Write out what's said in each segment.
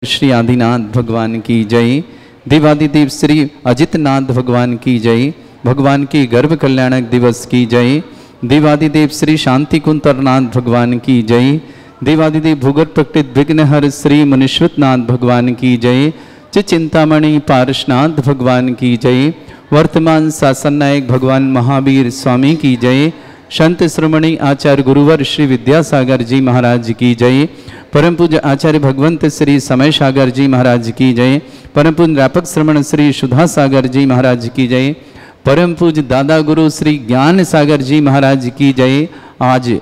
श्री आदिनाथ भगवान की जय। देवादिदेव श्री अजितनाथ भगवान की जय। भगवान की गर्भ कल्याणक दिवस की जय। देवादिदेव श्री शांति कुंतरनाथ भगवान की जय। देवादिदेव भूगर्भ प्रकटित विघ्नहर श्री मुनीश्वरनाथ भगवान की जय। चिंतामणि पारसनाथ भगवान की जय। वर्तमान शासन नायक भगवान महावीर स्वामी की जय। संत श्रोमणी आचार्य गुरुवर श्री विद्यासागर जी महाराज की जय। परम पूज्य आचार्य भगवंत श्री समय सागर जी महाराज की जय। परम पूज्य व्यापक श्रमण श्री सुधा सागर जी महाराज की जय। परम पूज्य दादा गुरु श्री ज्ञान सागर जी महाराज की जय। आज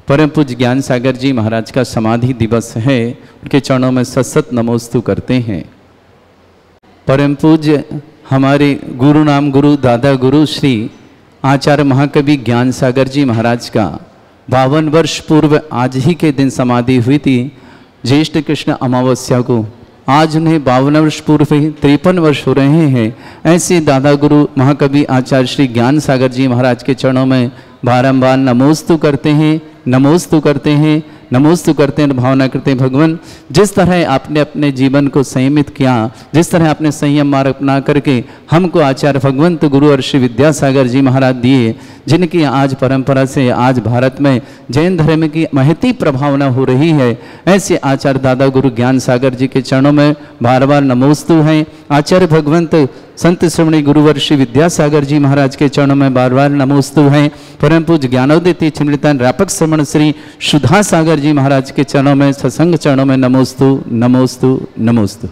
परम पूज्य ज्ञान सागर जी महाराज का समाधि दिवस है। उनके चरणों में सतसत नमोस्तु करते हैं। परम पूज्य हमारे गुरु नाम गुरु दादा गुरु श्री आचार्य महाकवि ज्ञान सागर जी महाराज का 52 वर्ष पूर्व आज ही के दिन समाधि हुई थी, ज्येष्ठ कृष्ण अमावस्या को। आज उन्हें 52 वर्ष पूर्व ही 53 वर्ष हो रहे हैं। ऐसे दादा गुरु महाकवि आचार्य श्री ज्ञान सागर जी महाराज के चरणों में बारंबार नमोस्तु करते हैं, नमोस्तु करते हैं, नमोस्तु करते हैं, भावना करते हैं। भगवान, जिस तरह आपने अपने जीवन को संयमित किया, जिस तरह आपने संयम मार्ग अपना करके हमको आचार्य भगवंत गुरु और श्री विद्यासागर जी महाराज दिए, जिनकी आज परंपरा से आज भारत में जैन धर्म की महती प्रभावना हो रही है, ऐसे आचार्य दादा गुरु ज्ञान सागर जी के चरणों में बार बार नमोस्तु हैं। आचार्य भगवंत संत श्रवणी गुरुवर श्री विद्यासागर जी महाराज के चरणों में बार बार नमोस्तु हैं। परम पूज्य ज्ञानोदित चिमृतन व्यापक श्रवण श्री सुधा सागर जी महाराज के चरणों में सत्संग चरणों में नमोस्तु नमोस्तु नमोस्तु।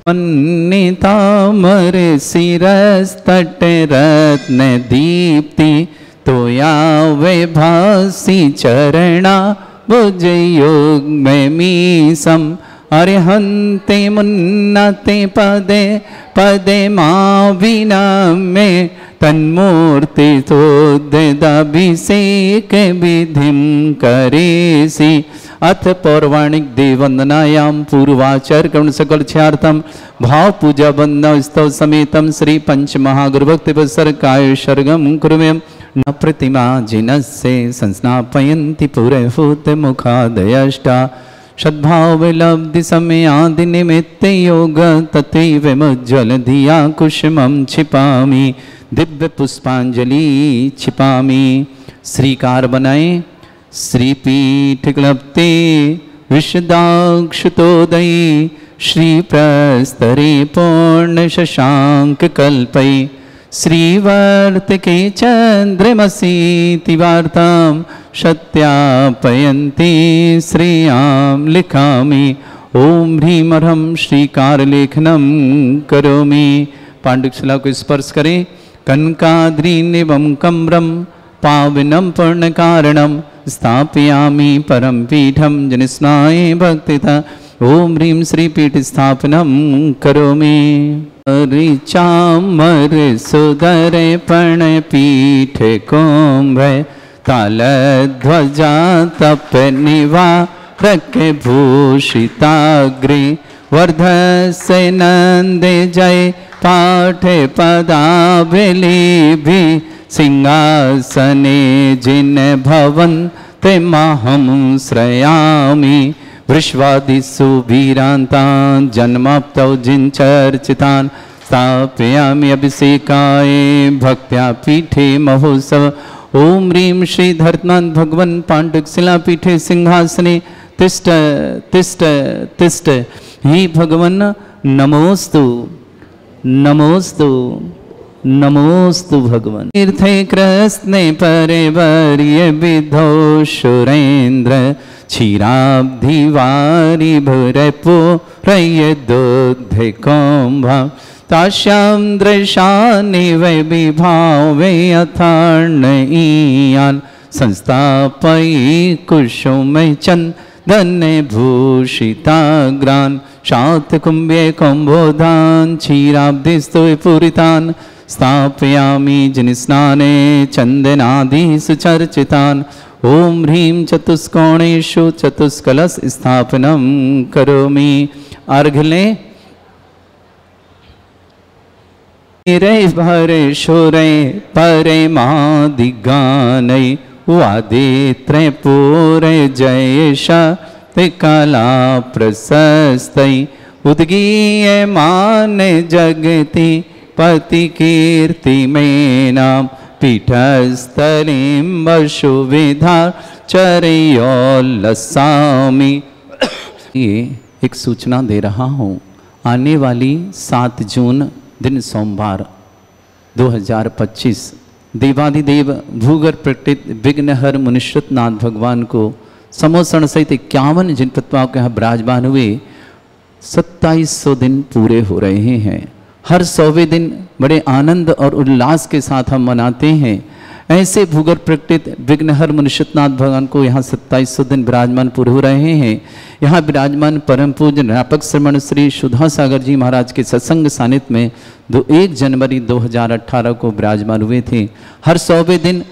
तामर सिरस तट रत्न दीप्ति तोया वे भासी चरणा भुज योग में मीसम अरिहंते मुन्नते पदे पदे माँ विना में तन्मूर्ति तोदिसेक विधिम करेसी। अथ पौराणिक देववंदनायाम पूर्वाचार्य करुण सकल छार्थम भाव पूजा वंदना स्तव समेतम श्री पंच महागुरु भक्ति वत्सर काय सर्गम कुरुमेम न प्रतिमा जिनस्य संस्नापयन्ति पुरहूत मुखादयष्टा सद्भाव लब्धि समय आदि निमित्त योग तथैव मुज्ज्वल धिया कुसुमं छिपामि दिव्य पुष्पांजलि छिपामि। श्रीकार बनाए श्रीपीठ क्लप्ते विशदाक्षतोदयी श्री प्रस्तरे पूर्ण शशांक कल्पै श्रीवर्तके चंद्रमसीति वार्तां सत्यापयन्ति श्रियां लिखामि। ओम ह्रीं ह्रम श्रीकार लेखनम करोमि। पांडुशिला को स्पर्श करें। कनकाद्रीनिवं कम्रं पावनं पूर्णकारणं स्थापयामि परम पीठं जनिस्नाय भक्तिता। ओम ह्रीं श्रीपीठ स्थापनं करोमि। ऋचामर सुदर पण पीठ कुंभ तालध्वजा तप निवारक भूषिताग्रे वर्धस्य नंद जय पाठ पदावली सिंहासने जिन भवन्ते महं श्रयामि। वृष्वादिषु वीरान्तान् जन्माप्तौ जिन चर्चितान् स्थापयामि अभिषेकाय भक्त्या पीठे महोत्सव। ओम ह्रीं श्री धर्तनाथ भगवन् पाण्डुशिला पीठे सिंहासने तिष्ठ तिष्ठ तिष्ठ। हे भगवन् नमोस्तु नमोस्तु नमोस्तु भगवन्। तीर्थे कृष्णे परिवर्य विधौ सुरेन्द्र क्षीराब्धि वारि भूरपूरय दुग्ध कुम्भा तास्यां दृशानि वै विभावे अथार्णयीयान् संस्थापयि कुसुमे चन्दन भूषिताग्रान् शातकुम्भे कुम्भोधान् क्षीराब्धिस्तु पूरितान् स्थापयामि जनिस्नाने चन्दनादिषु चर्चितान्। ओम ह्रीं चतुष्कोणेषु चतुष्कलश स्थापनं करोमि। अर्घ्य लें। रे भरे शोरे परे मादिगानै वादे त्रिपुरे जय शक्ति कला प्रशस्तै उद्गीय मान जगति पति कीर्ति में नाम पीठस्थलीं वसुविधा चरयोल्लसामि। ये एक सूचना दे रहा हूँ, आने वाली 7 जून दिन सोमवार 2025 देवादिदेव भूगर्भ प्रकटित विघ्नहर मुनीश्वत नाथ भगवान को समोसण सहित 51 जिन प्रतिमाओं के यहाँ विराजमान हुए 2700 दिन पूरे हो रहे हैं। हर 100वें दिन बड़े आनंद और उल्लास के साथ हम मनाते हैं। ऐसे भूगर्भ प्रकटित विघ्नहर मुनीश्वत नाथ भगवान को यहाँ 2700 दिन विराजमान पूरे हो रहे हैं। यहाँ विराजमान परम पूज्य व्यापक श्रमण श्री सुधा सागर जी महाराज के सत्संग सानिध्य में 1 जनवरी 2018 को विराजमान हुए थे। हर 100वें दिन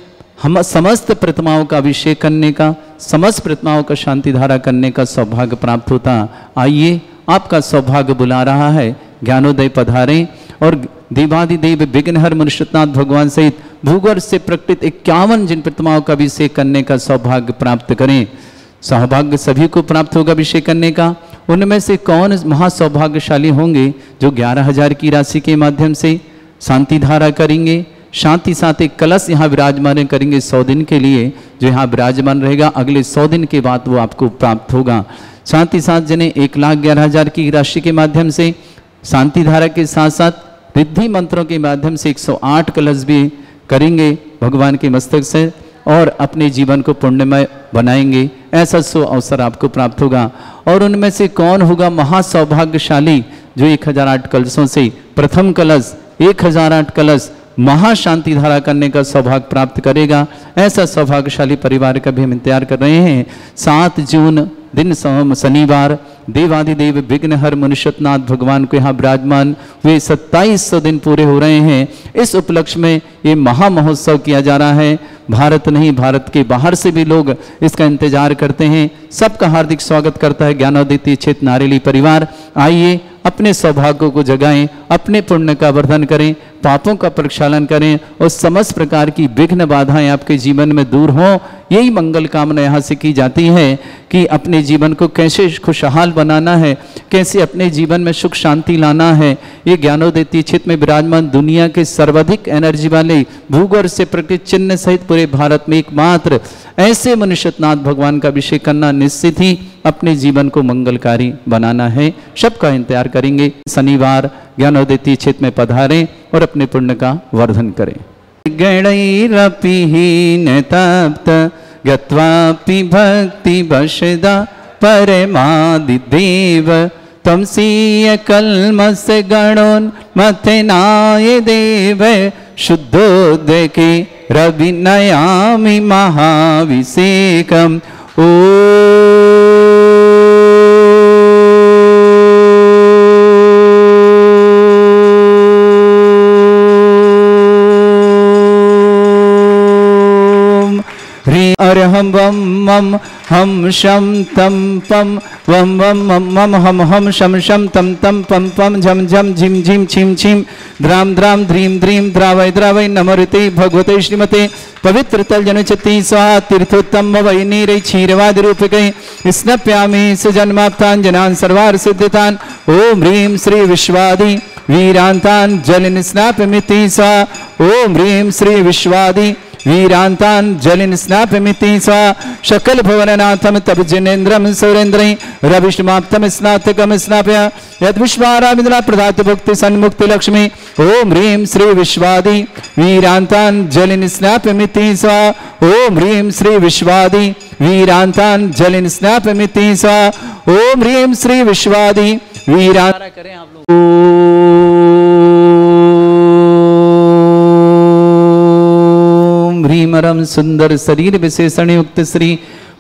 हम समस्त प्रतिमाओं का अभिषेक करने का, समस्त प्रतिमाओं का शांति धारा करने का सौभाग्य प्राप्त होता। आइए, आपका सौभाग्य बुला रहा है, ज्ञानोदय पधारें और देवादिदेव विघ्नहर मुनीश्वत नाथ भगवान सहित भूगर्भ से प्रकटित 51 जिन प्रतिमाओं का अभिषेक करने का सौभाग्य प्राप्त करें। सौभाग्य सभी को प्राप्त होगा अभिषेक करने का। उनमें से कौन महासौभाग्यशाली होंगे जो 11,000 की राशि के माध्यम से शांति धारा करेंगे, शांति साथ एक कलश यहाँ विराजमान करेंगे 100 दिन के लिए, जो यहाँ विराजमान रहेगा अगले 100 दिन के बाद वो आपको प्राप्त होगा। साथ ही साथ जिन्हें 1,11,000 की राशि के माध्यम से शांति धारा के साथ साथ रिद्धि मंत्रों के माध्यम से 108 कलश भी करेंगे भगवान के मस्तक से और अपने जीवन को पुण्यमय बनाएंगे, ऐसा अवसर आपको प्राप्त होगा। और उनमें से कौन होगा महासौभाग्यशाली जो 1008 कलशों से प्रथम कलश 1008 कलश महाशांति धारा करने का सौभाग्य प्राप्त करेगा। ऐसा सौभाग्यशाली परिवार का भी हम इंतजार कर रहे हैं। 7 जून दिन शनिवार देवादिदेव विघ्नहर मुनीश्वत नाथ भगवान को यहाँ विराजमान हुए 2700 दिन पूरे हो रहे हैं। इस उपलक्ष्य में ये महा महोत्सव किया जा रहा है। भारत नहीं, भारत के बाहर से भी लोग इसका इंतजार करते हैं। सबका हार्दिक स्वागत करता है ज्ञानोदित क्षेत्र नारेली परिवार। आइए, अपने सौभाग्यों को जगाएं, अपने पुण्य का वर्धन करें, पापों का प्रक्षालन करें और समस्त प्रकार की विघ्न बाधाएं आपके जीवन में दूर हों। यही मंगल कामना यहाँ से की जाती है कि अपने जीवन को कैसे खुशहाल बनाना है, कैसे अपने जीवन में सुख शांति लाना है। ये ज्ञानोदित क्षेत्र में विराजमान दुनिया के सर्वाधिक एनर्जी वाले भूगर्भ से प्रकटित चिन्ह सहित पूरे भारत में एकमात्र ऐसे मुनीश्वत नाथ भगवान का अभिषेक करना निश्चित ही अपने जीवन को मंगलकारी बनाना है। सबका इंतजार करेंगे। शनिवार ज्ञानोदित क्षेत्र में पधारें और अपने पुण्य का वर्धन करें। गणैरपि तप्त गत्वापि भक्ति वशदा परमादिदेव तमसीय कल्मस गणोन्मथनाय देव शुद्धोदके रविनयामि महाभिषेकम् ओ अरहम वम मम हम शम तम पम वम वम मम मम हम शम शम तम तम पम पम झम झम झिम झिम छिम छिम द्राम द्राम ध्रीम ध्रीम द्रावय द्रावय नमरुते भगवते श्रीमते पवित्र तल जनचति स्वाहा तीर्थोत्तम वै नीरै क्षीरवादि रूपकै स्नप्यामि सुजन्माप्तान् जनान् सर्वार्थ सिद्धतान् ओम ह्रीं श्री विश्वादि वीरान्तान् जलिन स्नापमिति स्वाहा ओम ह्रीं श्री विश्वादि वीरांतान जलिन स्नापमिति स्वा शकल भुवननाथम तब जिनेन्द्रम सौरेन्द्रं रविष्माप्तम स्नातकम स्नापया यद विश्वारामिन्द्रा प्रदात भक्ति सन्मुक्ति लक्ष्मी ओम ह्रीं श्री विश्वादि वीरांतान जलिन स्नापमिति स्वा ओम ह्रीं श्री विश्वादि वीरांतान जलिन स्नापमिति स्वा ओम ह्रीं श्री विश्वादि वीरांतान करें आप लोग। ह्रीमरम सुंदर शरीर विशेषण युक्त श्री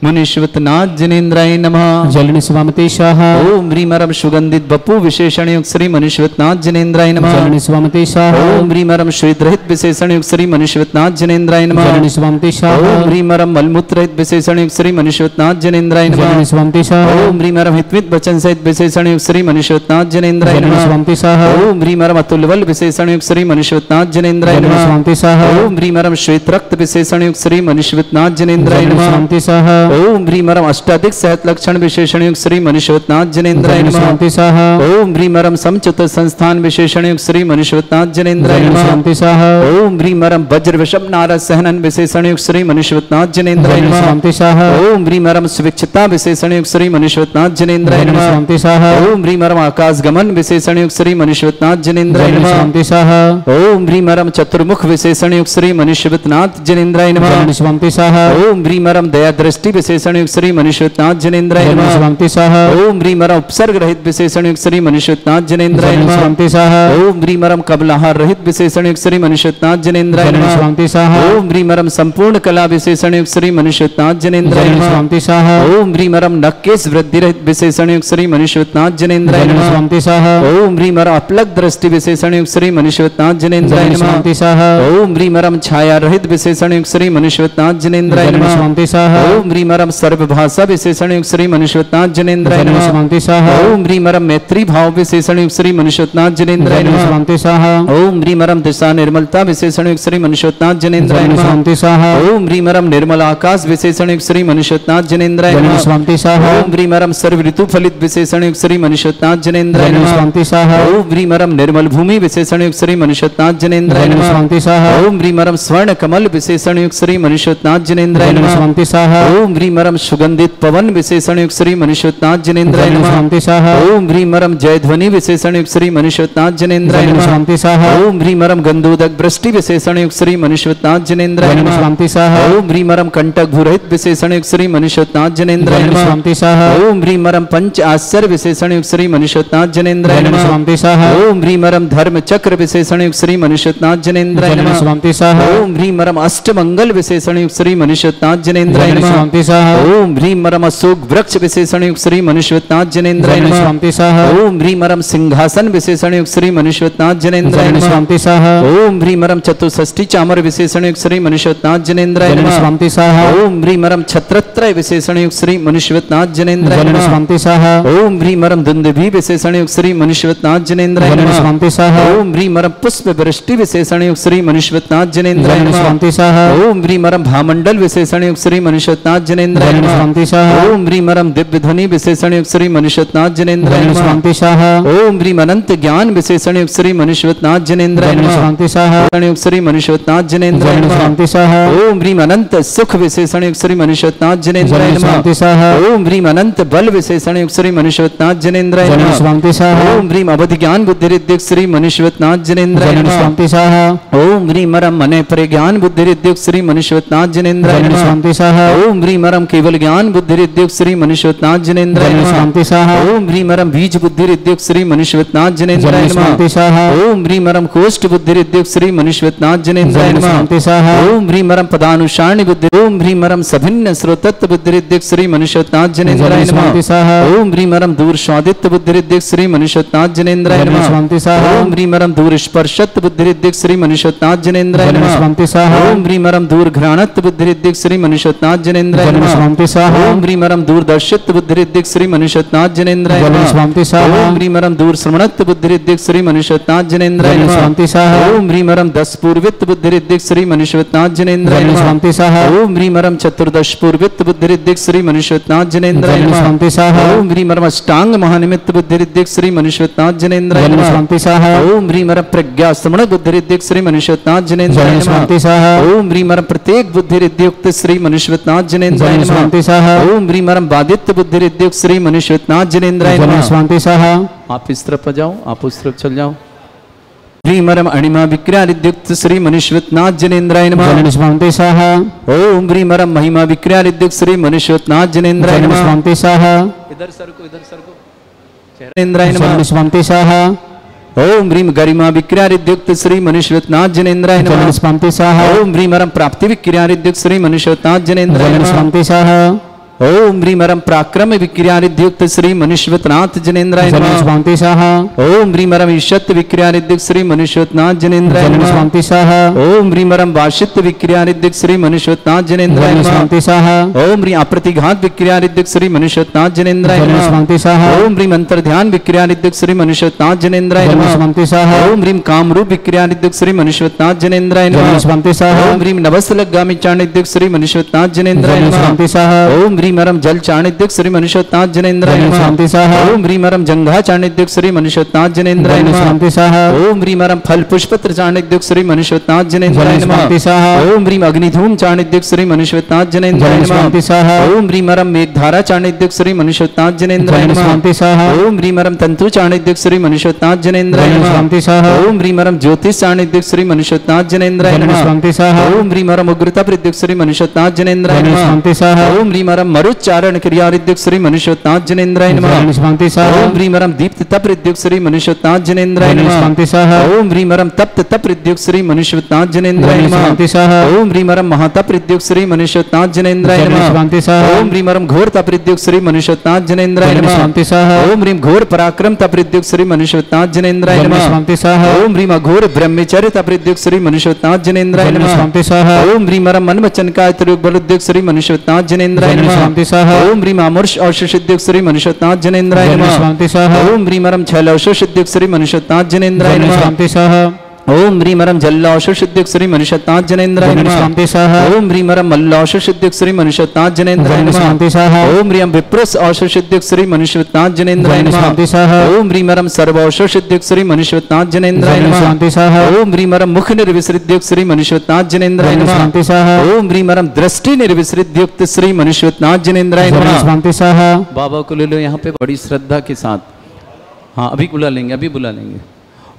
मुनीश्वत नाथ जिनेन्द्राय नमः। जलिन स्वामते शाह ओम ह्रीमरम सुगंधित बपु विशेषण युक्त श्री मुनीश्वत नाथ जिनेन्द्राय नमः। जलिन स्वामते शाह ओम ह्रीमरम श्वेतरहित विशेषण युक्त श्री मुनीश्वत नाथ जिनेन्द्राय नमः। जलिन स्वामते शाह ओम ह्रीमरम मलमूत्रहित विशेषण युक्त श्री मुनीश्वत नाथ जिनेन्द्राय नमः। जलिन स्वामते शाह ओम ह्रीमरम हितवित वचन सहित विशेषण युक्त श्री मुनीश्वत नाथ जिनेन्द्राय जलिन नमः। स्वामते शाह ओम ह्रीमरम अतुलबल विशेषण युक्त श्री मुनीश्वत नाथ जिनेन्द्राय जलिन नमः। स्वामते शाह ओम ह्रीमरम श्वेत रक्त विशेषण युक्त श्री मुनीश्वत नाथ जिनेन्द्राय जलिन नमः। स्वामते शाह ओम ह्रीमरम अष्टाधिक सहत लक्षण विशेषण युक्त श्री मनुष्यवतनाथ जनेन्द्राय नमः। शांति स्वाहा ओम ह्रीमरम समचित संस्थान विशेषण युक्त श्री मनुष्यवतनाथ जनेन्द्राय नमः। शांति स्वाहा ओम ह्रीमरम वज्र विषम नारद सहनन विशेषण युक्त श्री मनुष्यवतनाथ जनेन्द्राय नमः। शांति स्वाहा ओम ह्रीमरम स्विच्छता विशेषण युक्त श्री मनुष्यवतनाथ जनेन्द्राय नमः। शांति स्वाहा ओम ह्रीमरम आकाश गमन विशेषण युक्त श्री मनुष्यवतनाथ जनेन्द्राय नमः। शांति स्वाहा ओम ह्रीमरम चतुर्मुख विशेषण युक्त श्री मनुष्यवतनाथ जनेन्द्राय नमः। शांति स्वाहा ओम ह्रीमरम दया दृष्टि विशेषण युक्त श्री मनुष्यवतनाथ जनेन्द्राय नमः। शांति स्वाहा ओम ह्रीमरम उपसर्ग रहित विशेषण युक्त श्री मनुष्यवतनाथ जनेन्द्राय नमः। शांति स्वाहा ओम ह्रीमरम कबलाहार रहित विशेषण युक्त श्री मनुष्यवतनाथ जनेन्द्राय नमः। शांति स्वाहा ओम ह्रीमरम संपूर्ण कला विशेषण युक्त श्री मनुष्यवतनाथ जनेन्द्राय नमः। शांति स्वाहा ओम ह्रीमरम नक्केश वृद्धि रहित विशेषण युक्त श्री मनुष्यवतनाथ जनेन्द्राय नमः। शांति स्वाहा ओम ह्रीमरम अपलक दृष्टि विशेषण युक्त श्री मनुष्यवतनाथ जनेन्द्राय नमः। शांति स्वाहा ओम ह्रीमरम छाया रहित विशेषण युक्त श्री मनुष्यवतनाथ जनेन्द्राय नमः। शांति स्वाहा ओम ह्रीमरम सर्वभाषा विशेषण युक्त श्री मनुष्यवतनाथ जनेन्द्राय नमः। शांति स्वाहा ओम ह्रीमरम मैत्री भाव विशेषण युक्त श्री मनुष्यवतनाथ जनेन्द्राय नमः। शांति स्वाहा ओम ह्रीमरम दिशा निर्मलता विशेषण युक्त श्री मनुष्यवतनाथ जनेन्द्राय नमः। शांति स्वाहा ओम ह्रीमरम निर्मल आकाश विशेषण युक्त श्री मनुष्यवतनाथ जनेन्द्राय नमः। शांति स्वाहा ओम ह्रीमरम सर्व ऋतु फलित विशेषण युक्त श्री मनुष्यवतनाथ जनेन्द्राय नमः। शांति स्वाहा ओम ह्रीमरम निर्मल भूमि विशेषण युक्त श्री मनुष्यवतनाथ जनेन्द्राय नमः। शांति स्वाहा ओम ह्रीमरम स्वर्ण कमल विशेषण युक्त श्री मनुष्यवतनाथ जनेन्द्राय नमः। शांति स्वाहा ओम ह्रीमरम सुगंधित पवन विशेषण युक्त श्री मनुष्यवतनाथ जनेन्द्राय नमः। शांति स्वाहा ओम ह्रीमरम जयध्वनि विशेषण युक्त श्री मनुष्यवतनाथ जनेन्द्राय नमः। शांति स्वाहा ओम ह्रीमरम गंधोदक वृष्टि विशेषण युक्त श्री मनुष्यवतनाथ जनेन्द्राय नमः। शांति स्वाहा ओम ह्रीमरम कंटक भूरहित विशेषण युक्त श्री मनुष्यवतनाथ जनेन्द्राय नमः। शांति स्वाहा ओम ह्रीमरम पंच आश्चर्य विशेषण युक्त श्री मनुष्यवतनाथ जनेन्द्राय नमः। शांति स्वाहा ओम ह्रीमरम धर्म चक्र विशेषण युक्त श्री मनुष्यवतनाथ जनेन्द्राय नमः। शांति स्वाहा ओम ह्रीमरम अष्टमंगल विशेषण युक्त श्री मनुष्यवतनाथ जनेन्द्राय नमः। शांति स्वाहा ओम ह्रीमरम अशोक वृक्ष विशेषण युक्त श्री मनुष्यवतनाथ जनेन्द्राय नमः। शांति स्वाहा ओम ह्रीमरम सिंहासन विशेषण युक्त श्री मनुष्यवतनाथ जनेन्द्राय नमः। शांति स्वाहा ओम ह्रीमरम चतुष्षष्ठी चामर विशेषण युक्त श्री मनुष्यवतनाथ जनेन्द्राय नमः। शांति स्वाहा ओम ह्रीमरम छत्रत्रय विशेषण युक्त श्री मनुष्यवतनाथ जनेन्द्राय नमः। शांति स्वाहा ओम ह्रीमरम दुंदुभि विशेषण युक्त श्री मनुष्यवतनाथ जनेन्द्राय नमः। शांति स्वाहा ओम ह्रीमरम पुष्प वृष्टि विशेषण युक्त श्री मनुष्यवतनाथ जनेन्द्राय नमः। शांति स्वाहा ओम ह्रीमरम भामंडल विशेषण युक्त श्री मनुष्यवतनाथ जनेन्द्राय नमः। शांति स्वाहा ओम ह्रीमरम दिव्य ध्वनि विशेषण युक्त श्री मनुष्यवतनाथ जनेन्द्राय नमः। शांति स्वाहा ओम ह्रीम अनंत ज्ञान विशेषण युक्त श्री मनुष्यवतनाथ जनेन्द्राय नमः। शांति स्वाहा युक्त श्री मनुष्यवतनाथ जनेन्द्राय नमः। शांति स्वाहा ओम ह्रीम अनंत सुख विशेषण युक्त श्री मनुष्यवतनाथ जनेन्द्राय नमः। शांति स्वाहा ओम ह्रीम अनंत बल विशेषण युक्त श्री मनुष्यवतनाथ जनेन्द्राय नमः। शांति स्वाहा ओम ह्रीम अवधि ज्ञान बुद्धि रिद्युक्त श्री मनुष्यवतनाथ जनेन्द्राय नमः। शांति स्वाहा ओम ह्रीमरम मन परिज्ञान बुद्धि रिद्युक्त श्री मनुष्यवतनाथ जनेन्द्राय नमः। शांति स्वाहा ओम ह्रीमरम केवल ज्ञान बुद्धि रिद्युक्त श्री मनुष्यवतनाथ जनेन्द्राय नमः। शांति स्वाहा ओम ह्रीमरम बीज बुद्धि रिद्युक्त श्री मनुष्यवतनाथ जनेन्द्राय नमः। शांति स्वाहा ओम ह्रीमरम कोष्ठ बुद्धि रिद्युक्त श्री मनुष्यवतनाथ जनेन्द्राय नमः। शांति स्वाहा ओम ह्रीमरम पदानुसारणी बुद्धि ओम ह्रीमरम सभिन्न स्रोतत्व बुद्धि रिद्युक्त श्री मनुष्यवतनाथ जनेन्द्राय नमः। शांति स्वाहा ओम ह्रीमरम दूर स्वादित्व बुद्धि रिद्युक्त श्री मनुष्यवतनाथ जनेन्द्राय नमः। शांति स्वाहा ओम ह्रीमरम दूर स्पर्शत्व बुद्धि रिद्युक्त श्री मनुष्यवतनाथ जनेन्द्राय नमः। शांति स्वाहा ओम ह्रीमरम दूर घ्राणत्व बुद्धि रिद्युक्त श्री मनुष्यवतनाथ जनेन्द्राय नमः। शांति स्वाहा ओम ह्रीमरम दूरदर्शित्व बुद्धि रिद्युक्त श्री मनुष्यवतनाथ जनेन्द्राय नमः। शांति स्वाहा ओम ह्रीमरम दूर श्रवणत्व बुद्धि रिद्युक्त श्री मनुष्यवतनाथ जनेन्द्राय नमः। शांति स्वाहा ओम ह्रीमरम दस पूर्वित्व बुद्धि रिद्युक्त श्री मनुष्यवतनाथ जनेन्द्राय नमः। शांति स्वाहा ओम ह्रीमरम चतुर्दश पूर्वित्व बुद्धि रिद्युक्त श्री मनुष्यवतनाथ जनेन्द्राय नमः। शांति स्वाहा ओम ह्रीमरम अष्टांग महानिमित्त बुद्धि रिद्युक्त श्री मनुष्यवतनाथ जनेन्द्राय नमः। शांति स्वाहा ओम ह्रीमरम प्रज्ञा श्रवण बुद्धि रिद्युक्त श्री मनुष्यवतनाथ जनेन्द्राय नमः। शांति स्वाहा ओम ह्रीमरम प्रत्येक बुद्धि रिद्युक्त श्री मनुष्यवतनाथ जनेन्द्राय नमः। शांति स्वाहा ओम ह्रीमरम बादित्य बुद्धि रिद्युक्त श्री मनुष्यवतनाथ जनेन्द्राय नमः। शांति स्वाहा आप इस तरफ आ जाओ, आप उस तरफ चल जाओ। ह्रीमरम अणिमा विक्रिया रिद्युक्त श्री मनुष्यवतनाथ जनेन्द्राय नमः। शांति स्वाहा ओम ह्रीमरम महिमा विक्रिया रिद्युक्त श्री मनुष्यवतनाथ जनेन्द्राय नमः। शांति स्वाहा इधर सरको, इधर सरको। जनेन्द्राय नमः। शांति स्वाहा ओम ह्रीम गरिमा विक्रिया रिद्युक्त श्री मनुष्यवतनाथ जनेन्द्राय नमः। शांति स्वाहा ओम ह्रीमरम प्राप्ति विक्रिया रिद्युक्त श्री मनुष्यवतनाथ जनेन्द्राय नमः। शांति स्वाहा ओम ह्रीम रम पराक्रम विक्रियानिध्युक्त श्री मनुष्यवतनाथ जनेन्द्राय जलन नमः। स्वांति स्वाहा ओम ह्रीम रम ईशत विक्रियानिध्युक्त श्री मनुष्यवतनाथ जनेन्द्राय जलन नमः। स्वांति स्वाहा ओम ह्रीम रम वाशित विक्रियानिध्युक्त श्री मनुष्यवतनाथ जनेन्द्राय जलन नमः। स्वांति स्वाहा ओम ह्रीम अप्रतिघात विक्रियानिध्युक्त श्री मनुष्यवतनाथ जनेन्द्राय जलन नमः। स्वांति स्वाहा ओम ह्रीम अंतर्ध्यान विक्रियानिध्युक्त श्री मनुष्यवतनाथ जनेन्द्राय जलन नमः। स्वांति स्वाहा ओम ह्रीम कामरूप विक्रियानिध्युक्त श्री मनुष्यवतनाथ जनेन्द्राय जलन नमः। स्वांति स्वाहा ओम ह्रीम नवसलगामी चाणिद्युक्त श्री मनुष्यवतनाथ जनेन्द्राय जलन नमः। स्वांति स्वाहा ओम ह्रीम रम जल चाणिद्युक्त श्री मनुष्यवतनाथ जनेन्द्राय जलन नमः। स्वांति स्वाहा ओम ह्रीम रम जंघा चाणिद्युक्त श्री मनुष्यवतनाथ जनेन्द्राय जलन नमः। स्वांति स्वाहा ओम ह्रीम रम फल पुष्पत्र चाणिद्युक्त श्री मनुष्यवतनाथ जनेन्द्राय जलन नमः। स्वांति स्वाहा ओम ह्रीम अग्निधूम चाणिद्युक्त श्री मनुष्यवतनाथ जनेन्द्राय जलन नमः। स्वांति स्वाहा ओम ह्रीम रम मेघधारा चाणिद्युक्त श्री मनुष्यवतनाथ जनेन्द्राय जलन नमः। स्वांति स्वाहा ओम ह्रीम रम तंतु चाणिद्युक्त श्री मनुष्यवतनाथ जनेन्द्राय जलन नमः। स्वांति स्वाहा ओम ह्रीम रम ज्योतिष चाणिद्युक्त श्री मनुष्यवतनाथ जनेन्द्राय जलन नमः। स्वांति स्वाहा ओम ह्रीम रम उग्रता प्रद्युक्त श्री मनुष्यवतनाथ जनेन्द्राय जलन नमः। स्वांति स्वाहा ओम ह्रीम रम मरुच्चारण क्रियारिद्युक्त श्री मनुष्यवतनाथ जनेन्द्राय नमः। जलन स्वांति स्वाहा ओम ह्रीम रम दीप्त तप प्रद्युक्त श्री मनुष्यवतनाथ जनेन्द्राय जलन नमः। स्वांति स्वाहा ओम ह्रीम रम तप्त तप प्रद्युक्त श्री मनुष्यवतनाथ जनेन्द्राय जलन नमः। स्वांति स्वाहा ओम ह्रीम रम महातप प्रद्युक्त श्री मनुष्यवतनाथ जनेन्द्राय जलन नमः। स्वांति स्वाहा ओम ह्रीम रम घोर तप प्रद्युक्त श्री मनुष्यवतनाथ जनेन्द्राय जलन नमः। स्वांति स्वाहा ओम ह्रीम घोर पराक्रम तप प्रद्युक्त श्री मनुष्यवतनाथ जनेन्द्राय जलन नमः। स्वांति स्वाहा ओम ह्रीम अघोर ब्रह्मचर्य तप प्रद्युक्त श्री मनुष्यवतनाथ जनेन्द्राय जलन नमः। स्वांति स्वाहा ओम ह्रीम रम मनवचन का बलुद्युक्त श्री मनुष्यवतनाथ जनेन्द्राय जलन नमः। स्वांति स्वाहा ओम ह्रीम अमर्ष औषुद्युक्त श्री मनुष्यवतनाथ जनेन्द्राय जलन नमः। स्वांति स्वाहा ओम ह्रीम रम छल औषुद्युक्त श्री मनुष्यवतनाथ जनेन्द्राय जलन नमः। स्वांति स्वाहा ओम ह्रीम रम जल्लाशुद्युक्त श्री मनुष्यवतनाथ जनेन्द्राय जलन नमः। स्वांति स्वाहा ओम ह्रीम रम मल्लाशुद्युक्त श्री मनुष्यवतनाथ जनेन्द्राय जलन नमः। स्वांति स्वाहा ओम ह्रीम विप्रस औषुद्युक्त श्री मनुष्यवतनाथ जनेन्द्राय जलन नमः। स्वांति स्वाहा ओम ह्रीम रम सर्वौषुद्युक्त श्री मनुष्यवतनाथ जनेन्द्राय जलन नमः। स्वांति स्वाहा ओम ह्रीम रम मुख निर्विसृद्युक्त श्री मनुष्यवतनाथ जनेन्द्राय जलन नमः। स्वांति स्वाहा ओम ह्रीम रम दृष्टि निर्विसृद्युक्त श्री मनुष्यवतनाथ जनेन्द्राय जलन नमः। स्वांति स्वाहा बाबा को ले लो यहाँ पे बड़ी श्रद्धा के साथ। हाँ अभी बुला लेंगे, अभी बुला लेंगे।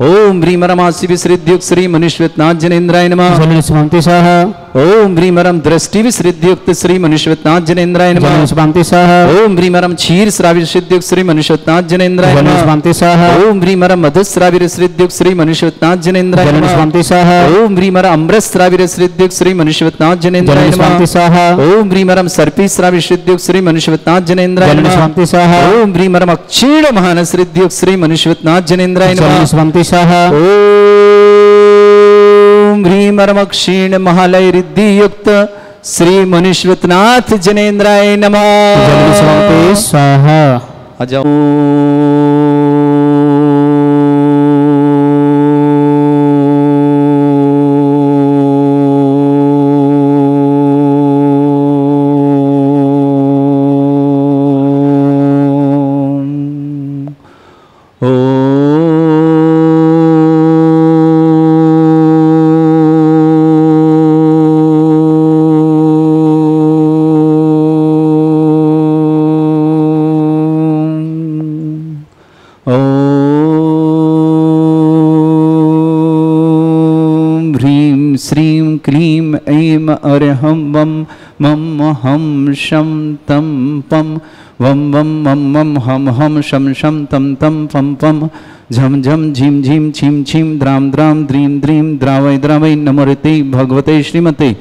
ओम ह्रीम रम आसि विसृद्युक्त श्री मनुष्यवतनाथ जनेन्द्राय नमः। जलन स्वांति स्वाहा ओम ह्रीम रम दृष्टि विसृद्युक्त श्री मनुष्यवतनाथ जनेन्द्राय जलन नमः। स्वांति स्वाहा ओम ह्रीम रम क्षीर श्राविसृद्युक्त श्री मनुष्यवतनाथ जनेन्द्राय जलन नमः। स्वांति स्वाहा ओम ह्रीम रम मधुस्राविसृद्युक्त श्री मनुष्यवतनाथ जनेन्द्राय जलन नमः। स्वांति स्वाहा ओम ह्रीम रम अमृतस्राविसृद्युक्त श्री मनुष्यवतनाथ जनेन्द्राय जलन स्वांति नमः। स्वाहा ओम ह्रीम रम सर्पीस्राविसृद्युक्त श्री मनुष्यवतनाथ जनेन्द्राय जलन नमः। स्वांति स्वाहा ओम ह्रीम रम क्षीण महानसृद्युक्त श्री मनुष्यवतनाथ जनेन्द्राय जलन नमः। स्वांति स्वाहा ओम ह्रीम रम क्षीण महालय रिद्धि युक्त श्री मनुष्यवतनाथ जनेन्द्राय नमः। जलन स्वांति स्वाहा आ जाओ। क्लीम ऐम अरहम वम मम हम शम तम पम वम वम मम मम हम हम शम शम तम तम पम पम झम झम झीम झीम छीम छीम द्राम द्राम द्रीम द्रीम द्रावय द्रावय नमोरते भगवते श्रीमते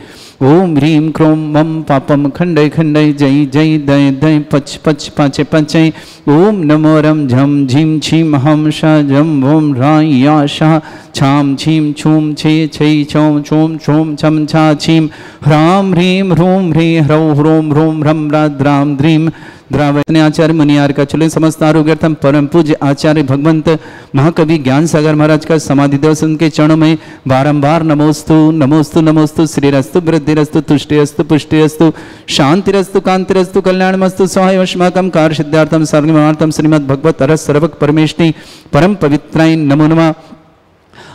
ओम ह्रीम क्रोम मम पापम खंडय खंडय जय जय दय दय पच पच पाचे पचय ओम नमो रम झम झीम छीम हम शा झम वोम राय या शा छाम छीम छूम छे छै छौम छूम छूम छम छा छीम ह्राम ह्रीम ह्रूम ह्री ह्रौ ह्रोम ह्रूम ह्रम राम द्रीम द्रावयने आचार्य मुनियार का चले समस्त आरोग्यर्थम परम पूज्य आचार्य भगवंत महाकवि ज्ञान सागर महाराज का समाधि दिवस उनके चरणों में बारंबार नमोस्तु नमोस्तु नमोस्तु श्रीरस्तु वृद्धिरस्तु तुष्टिरस्तु पुष्टिरस्तु शांतिरस्तु कांतिरस्तु कल्याणमस्तु सहायवश्माकं कार्य सिद्धार्थम सर्वमार्थम श्रीमद् भगवत रस सर्वक परमेष्टि परम पवित्राय नमो नमः।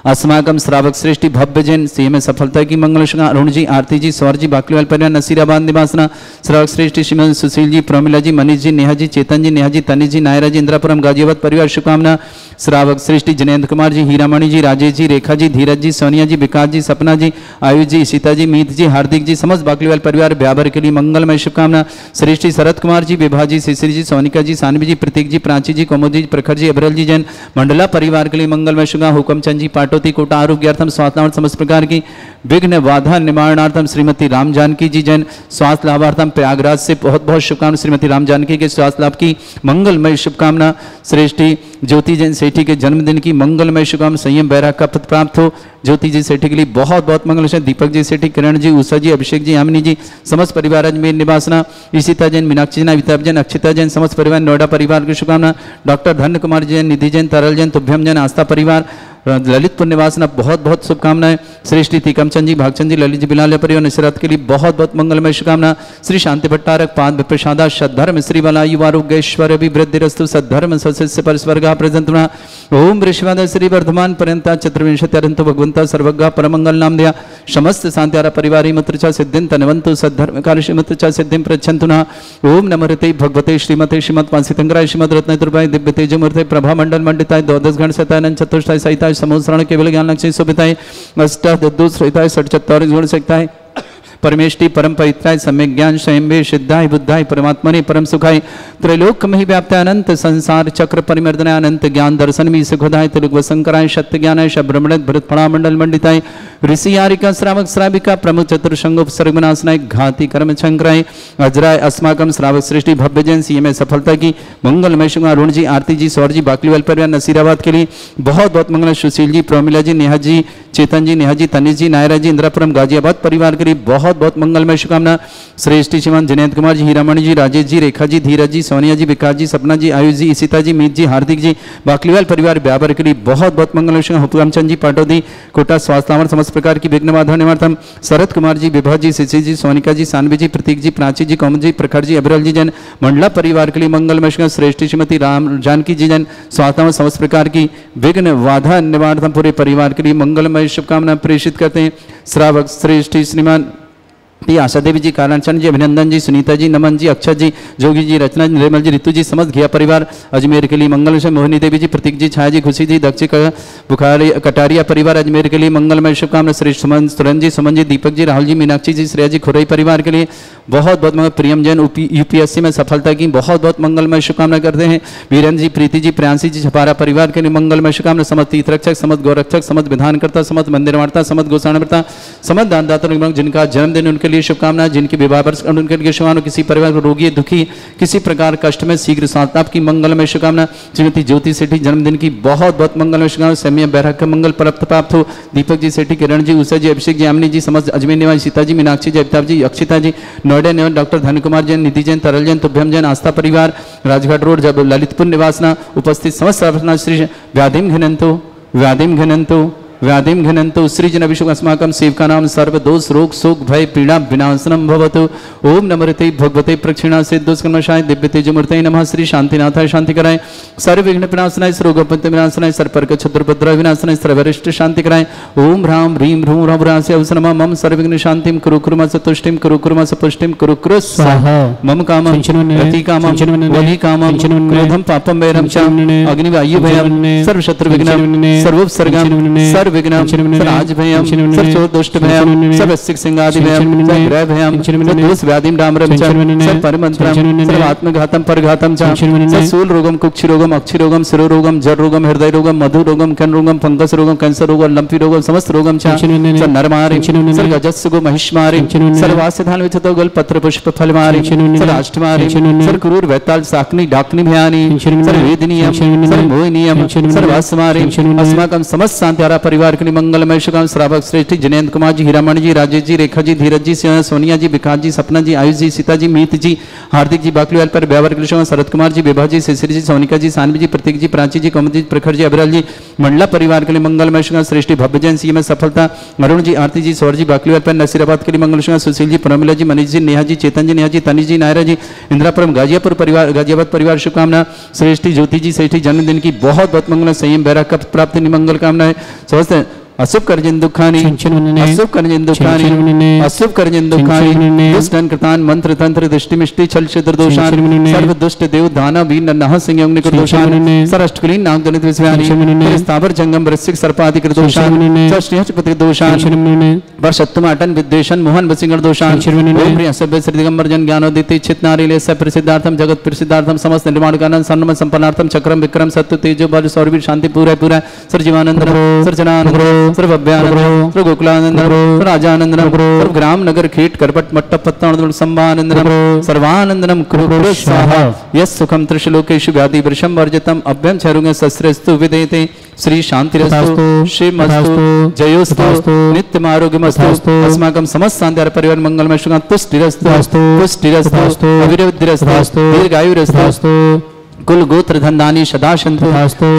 अस्माकम श्रावक श्रेष्ठी भव्य जैन सी में सफलता की मंगल शुभा अरुण जी आरती जी सौर जी बाकलीवाल परिवार नसीराबाद निवासना श्रावक श्रेष्ठी श्रीमती सुशील जी प्रमिला जी मनीष जी नेहा जी चेतन जी नेहा जी तनिष जी नायरा जी इंद्रापुरम गाजियाबाद परिवार शुभकामना। श्रावक श्रेष्ठी जनेन्द्र कुमार जी हीरामणि जी राजेश जी रेखा जी धीरज जी सोनिया जी विकास जी सपना जी आयुष जी सीता जी मीत जी हार्दिक जी समस्त बाकलीवाल परिवार ब्याबर के लिए मंगलमय शुभकामना। श्रेष्ठी शरद कुमार जी विभा जी शिशिर जी सोनिका जी सानवी जी प्रतीक जी प्राची जी कोमोद जी प्रखर जी अभरल जी जैन मंडला परिवार के लिए मंगलमय शुभकामना। हुकमचंद जी पाटो पाटोती कोटा आरोग्यार्थम स्वास्थ्य समस्त प्रकार की विघ्न बाधा निवारणार्थम श्रीमती राम जानकी जी जैन स्वास्थ्य लाभार्थम प्रयागराज से बहुत बहुत शुभकामना। श्रीमती राम जानकी के स्वास्थ्य लाभ की मंगलमय शुभकामना। श्रेष्ठी ज्योति जैन सेठी के जन्मदिन की मंगलमय शुभकामना। संयम बैराग का पद प्राप्त हो। ज्योति जी सेठी के लिए बहुत बहुत मंगल है। दीपक जी सेठी, किरण जी, उषा जी, अभिषेक जी, यामिनी जी, समस्त परिवार अजमेर निवासना। ईशिता जैन, मीनाक्षी जैन, अमिताभ जैन, अक्षिता जैन, समस्त परिवार नोएडा परिवार की शुभकामना। डॉक्टर धन्य कुमार जैन, निधि जैन, तरल जैन, तुभ्यम जैन, आस्था परिवार, ललितपुर निवासना बहुत बहुत शुभकामनाएं। श्री श्री तीकमचंद जी, भागचंद जी, ललित जी, बिलाल परिवार निसरत के लिए बहुत बहुत मंगलमय शुभकामना। श्री शांति भट्टारक पाद प्रसादा सद्धर्म श्री बला युवारोग्यश्वर अभिवृद्धिरस्तु सद्धर्म सस्य परस्वर्गा प्रजंतुना। ओम ऋषिवाद श्री वर्धमान पर्यंता चतुर्विंशत्यरंतो भगवंता सर्वज्ञ परमंगल नाम दिया समस्त शांत्यारा परिवारी मत्र च सिद्धिं तनवंतु सद्धर्म कार्य मत्र च सिद्धिं प्रच्छन्तुना। ओम नमोते भगवते श्रीमते श्रीमद् श्रीमद रत्नतुर्भाय दिव्य तेजमूर्ते प्रभा मंडल मंडिताय द्वादश गण सतानंद चतुष्टाय सहिताय समुद्रण केवल ज्ञान लक्ष्मी सुभिताय अष्टादश सहिताय षट चत्वारिश गुण सहिताय परमेष्टि परम परित्राय सम्यक ज्ञान स्वयंभे सिद्धाय बुद्धाय परमात्मने परम सुखाय त्रैलोक में व्याप्त अनंत संसार चक्र परिमर्दनाय अनंत ज्ञान दर्शन में सुखदाय त्रिलोक वसंकराय सत्य ज्ञानाय शब्रमण भरत फणा मंडल मंडिताय ऋषि यारिका श्रावक श्राविका प्रमुख चतुर्संग सर्वनाशनाय घाती कर्म शंकराय अजराय अस्माकम श्रावक सृष्टि भव्य जैन सी में सफलता की मंगलमय शुभ। अरुण जी, आरती जी, सौर जी, बाकलीवाल परिवार नसीराबाद के लिए बहुत बहुत मंगल। सुशील जी, प्रोमिला जी, नेहा जी, चेतन जी, नेहा जी, तनिष जी, नायरा जी, इंदिरापुरम गाजियाबाद परिवार के लिए बहुत बहुत मंगलमय शुभकामना। श्रेष्ठी श्रीमान जिनेन्द्र कुमार जी, हीरामणि जी, राजेश जी, रेखा जी, धीरज जी, सोनिया जी, विकास जी, सपना जी, आयुष जी, ईशिता जी, मीत जी, हार्दिक जी, बाकलीवाल परिवार ब्यावर के लिए बहुत बहुत मंगलमय शुभ। हुकुमचंद जी, पाटोदी कोटा स्वास्थ्य समस्त प्रकार की विघ्न बाधा निवारतम। शरद कुमार जी, विभा जी, शिशि जी, सोनिका जी, सानवी जी, प्रतीक जी, प्राची जी, कौमल जी, प्रखर जी, अभिरल जी जैन मंडला परिवार के लिए मंगलमय शुभ। श्रेष्ठी श्रीमती राम जानकी जी जैन स्वास्थ्य समस्त प्रकार की विघ्न बाधा निवारतम पूरे परिवार के लिए मंगलमय शुभकामना प्रेषित करते हैं। श्रावक श्रेष्ठी श्रीमान आशा देवी जी, कारणचंद जी, अभिनंदन जी, सुनीता जी, नमन जी, अक्षय जी, जोगी जी, रचना जी, निर्मल जी, ऋतु जी, समस्त घिया परिवार अजमेर के लिए मंगल से। मोहिनी देवी जी, प्रतीक जी, छाया जी, खुशी जी, दक्षिण बुखारी कटारिया परिवार अजमेर के लिए मंगलमय शुभकामना। श्री सुमन सुरन जी, सुमन जी, दीपक जी, राहुल जी, मीनाक्षी जी, श्रेया जी, खुरई परिवार के लिए बहुत बहुत मंगल। प्रियम जैन यूपीएससी में सफलता की बहुत बहुत मंगलमय शुभकामना करते हैं। वीरेंद्र जी, प्रीति जी, प्रियांशी जी, छपारा परिवार के लिए मंगलमय शुभकामना। समस्त तीर्थरक्षक, समस्त गौरक्षक, समस्त विधानकर्ता, समस्त मंदिरवार्ता, समस्त गोसाणवर्ता, समस्त दानदाता जिनका जन्मदिन उनके लिए शुभकामना। जिनकी विवाह वर्ष उनके लिए शुभकामना। किसी परिवार को रोगी दुखी किसी प्रकार कष्ट में शीघ्र शांति की मंगलमय शुभकामना। श्रीमती ज्योति सेठी जन्मदिन की बहुत बहुत मंगलमय शुभकामना। समय बैराग का मंगल प्राप्त हो। दीपक जी सेठी, किरण जी, उषा जी, अभिषेक जी, यामिनी जी, समस्त अजमेर निवासी, सीता जी, मीनाक्षी जी, अमिताभ जी, अक्षिता जी, नोएडा निवासी, डॉक्टर धन्य कुमार जैन, निधि जैन, तरल जैन, तुभ्यम जैन, आस्था परिवार राजघाट रोड जब ललितपुर निवासना उपस्थित समस्त श्री व्याधिम घनंतो व्याधिम घनंतो व्याधिम घनंतो सृजन अभिषेक अस्माकं सेवका नाम सर्व दोष रोग शोक भय पीड़ा विनाशनम भवतु। ओम नमोते भगवते प्रक्षिणा से दुष्कर्मशाय दिव्य तेजमूर्ते नमः। श्री शांतिनाथाय शांति कराय, सर्व विघ्न विनाशनाय, सर्वगोपत्य विनाशनाय, सर्वपर्क छत्रपद्र विनाशनाय, सर्वरिष्ट शांति कराय। ओम ह्राम ह्रीम ह्रूम ह्राम अवसरमा मम सर्वविघ्न शांतिम कुरु कुर्म सतुष्टिम कुरु कुर्म सपुष्टिम कुरु कुरु स्वाहा। मम कामं रति कामं वली कामं क्रोधं पापं वैरं च अग्निवायु भयं सर्व शत्रु विघ्नं सर्वोपसर्गं सर्व विघ्नं सर्वराज भयं सर्व दुष्ट भयं सर्व सिक सिंगादि भयं सर्व ग्रह भयं सर्व दोष व्याधिं डामरं च सर्व परमंत्रं सर्व आत्मघातं परघातं च सर्व शूल रोगं कुक्षि रोगं अक्षि रोगं शिरो रोगं जर रोगं हृदय रोगं मधु रोगं कण रोगं फंगस रोगं कैंसर रोगं लंपी रोगं समस्त रोगं च सर्व नरमारि सर्व गजस्सुगो महिष्मारि सर्व आस्यधान विचतो गल पत्र पुष्प फलमारि सर्व अष्टमारि सर्व क्रूर वैताल साकनी डाकनी भयानि सर्व वेदनीयं सर्व मोहिनीयं सर्व असमारि अस्माकं समस्त शांत्यारा परिवार के लिए मंगलमय शुभकामना। श्रावक श्रेष्ठी जिनेन्द्र कुमार जी, हीरामणि जी, राजेश जी, रेखा जी, धीरज जी, सोनिया जी, विकास जी, सपना जी, आयुष जी, सीता जी, मीत जी, हार्दिक जी, बाकलीवाल पर व्यावर कृष्ण, शरद कुमार जी, विभा जी, शिशिर जी, सोनिका जी, सानवी जी, प्रतीक जी, प्राची जी, कौमल जी, प्रखर जी, अभिरल जी, मंडला परिवार के लिए मंगलमय शुभकामना। श्रेष्ठी भव्य जैन सी में सफलता। अरुण जी, आरती जी, सौर जी, बाकलीवाल पर नसीराबाद के लिए मंगल शुभकामना। सुशील जी, प्रमिला जी, मनीष जी, नेहा जी, चेतन जी, नेहा जी, तनिष जी, नायरा जी, इंदिरापुरम गाजियाबाद परिवार शुभकामना। श्रेष्ठी ज्योति जी सेठी जन्मदिन की बहुत बहुत मंगल। संयम बैराग का प्राप्ति निमंगल कामना है। स्वस्थ अशुभ कर्जन दुखानि చించునునే अशुभ कर्जन दुखानि చించునునే अशुभ कर्जन दुखानि చించునునే दुष्टन कृतान मंत्र तंत्र दृष्टि मिष्टि छल छिद्र दोषान చించునునే सर्व दुष्ट देव दानव वीर नरनाह सिंह यज्ञ कृत दोषान చించునునే सरष्टकुलीन नाग गणित विस्व्यानि చించునునే स्थावर जंगम वृश्चिक सर्पादि कृत दोषान చించునునే षष्ठ्यपति दोषान చించునునే वर्षत्तम अटन विद्वेषण मोहन वसिंगर दोषान చించునునే ओम ह्रीं सभ्य श्री दिगंबर जन ज्ञानोदिति चित नारीले सब प्रसिद्धार्थम जगत प्रसिद्धार्थम समस्त निर्माण कानन सन्नम संपन्नार्थम चक्रम विक्रम सत्य तेजो बल सौरवीर शांति पूरा पूरा सर्वजीवानंद सर्वजनानंद सर्वभव्यानंद सर्वगोकुलानंद राजानंदनम सर्वग्राम नगर खेट करपट मट्ट पत्तानंद संभानंदनम सर्वानंदनम कुरु कुरु स्वाहा यस सुखम त्रिशलोकेषु व्याधि वृषम वर्जितम अभ्यम चरुंग सस्रेस्तु विदेते श्री शांतिरस्तु शिवमस्तु जयोस्तु नित्यम आरोग्यमस्तु अस्माकं समस्त शांति परिवार मंगलमय सुखं तुष्टिरस्तु पुष्टिरस्तु अविरवद्धिरस्तु दीर्घायुरस्तु कुल गोत्र धनदानी सदा संतु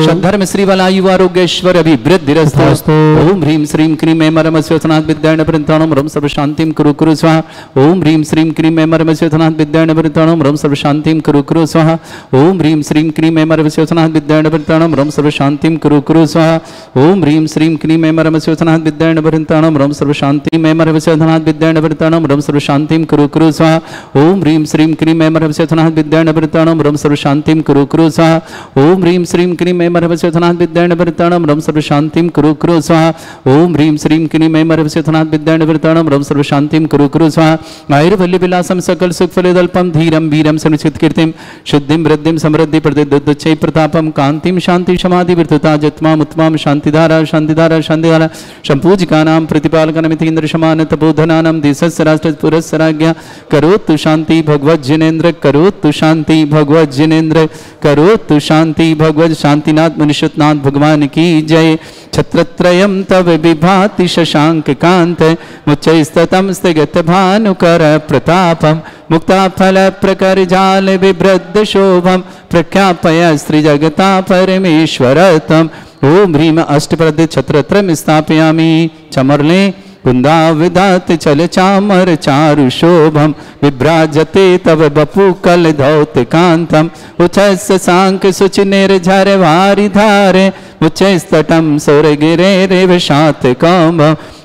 सद्धर्म श्री वलायु आरोग्य ऐश्वर्य अभिवृद्धिरस्तु ओम ह्रीं श्रीं क्रीं ऐं मरम स्वेतनाथ विद्यायण वृंताणम रम सर्व शांतिं कुरु कुरु स्वाहा ओम ह्रीं श्रीं क्रीं ऐं मरम स्वेतनाथ विद्यायण वृंताणम रम सर्व शांतिं कुरु कुरु स्वाहा ओम ह्रीं श्रीं क्रीं ऐं मरम स्वेतनाथ विद्यायण वृंताणम रम सर्व शांतिं कुरु कुरु स्वाहा ओम ह्रीं श्रीं क्रीं ऐं मरम स्वेतनाथ विद्यायण वृंताणम रम सर्व शांतिं ऐं मरम स्वेतनाथ विद्यायण वृंताणम रम सर्व शांतिं कुरु कुरु स्वाहा ओम ह्रीं श्रीं क्रीं ऐं मरम स्वेतनाथ विद्यायण वृंताणम रम सर्व शांतिं कुरु कुरु स्वाहा ओम ह्रीं श्रीं क्रीं ऐं मरम स्वेतनाथ विद्यायण वृंताणम रम सर्व शांतिं कुरु कुरु स्वाहा ओम ह्रीं श्रीं क्रीं ऐं मरम स्वेतनाथ विद्यायण वृंताणम रम सर्व शांतिं कुरु कुरु स्वाहा आयुर्वल्य विलासम सकल सुख फलदल्पम धीरम वीरम सनुचित कीर्तिम शुद्धिं वृद्धिं समृद्धि प्रतिदुच्चै प्रतापम कांतिं शांति समाधि विरतता जत्माम उत्तमाम शांतिधारा शांतिधारा शांतिधारा संपूजिकानां प्रतिपालकनमिति इंद्र समान तपोधनानां देशस्य राष्ट्र पुरस्य राज्ञा करोतु शांति भगवत जिनेन्द्र करोतु शांति भगवत जिनेन्द्र करोतु शांति भगवत शांतिनाथ मनुष्यनाथ भगवान की जय छत्रत्रयं तव विभाति शशांक कांत मुच्चैस्ततं स्थगत भानुकर प्रतापम मुक्ता फल प्रकर जाल विभ्रद्ध शोभम प्रख्यापय स्त्री जगता परमेश्वरतम ओम ह्रीं अष्टप्रद छत्रत्रयं स्थापयामि चमरले कुंदा विदात चल चामर चारु शोभम विभ्राजते तव बपु कल धौत कांतम उच्चस सांक सुचि निर्झर वारि धारे उच्चस्तटम सुर गिरे रेव शात कौम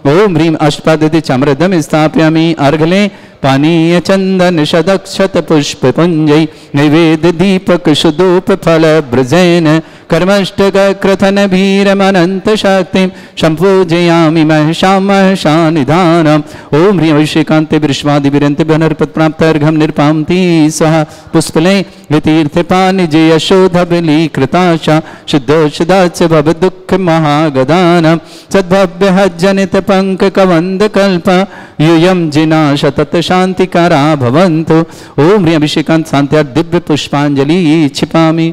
ओम ह्रीं अष्टपद चमरदम स्थापयामि अर्घले पानीय चंदन शदक्षत पुष्प पुंजय नैवेद्य दीपक सुधूप फल ब्रजेन कर्मष्टक क्रथन भीरमनंत शक्तिं संपूजयामि महषां महषानिधानम् ओम ह्रीं अभिषेकान्ते विश्वादि विरन्ति बनर्पत प्राप्त अर्घं निर्पान्ति स्वाहा पुष्पले वितीर्थपानि जय शोधबली कृताशा शुद्धोषदाच भव दुःख महागदानं सद्भव्य जनित पंक कवंद कल्प यूयं जिना शतत शांतिकरा भवन्तु ओम ह्रीं अभिषेकान्त शांत्या दिव्य पुष्पांजलि क्षिपामि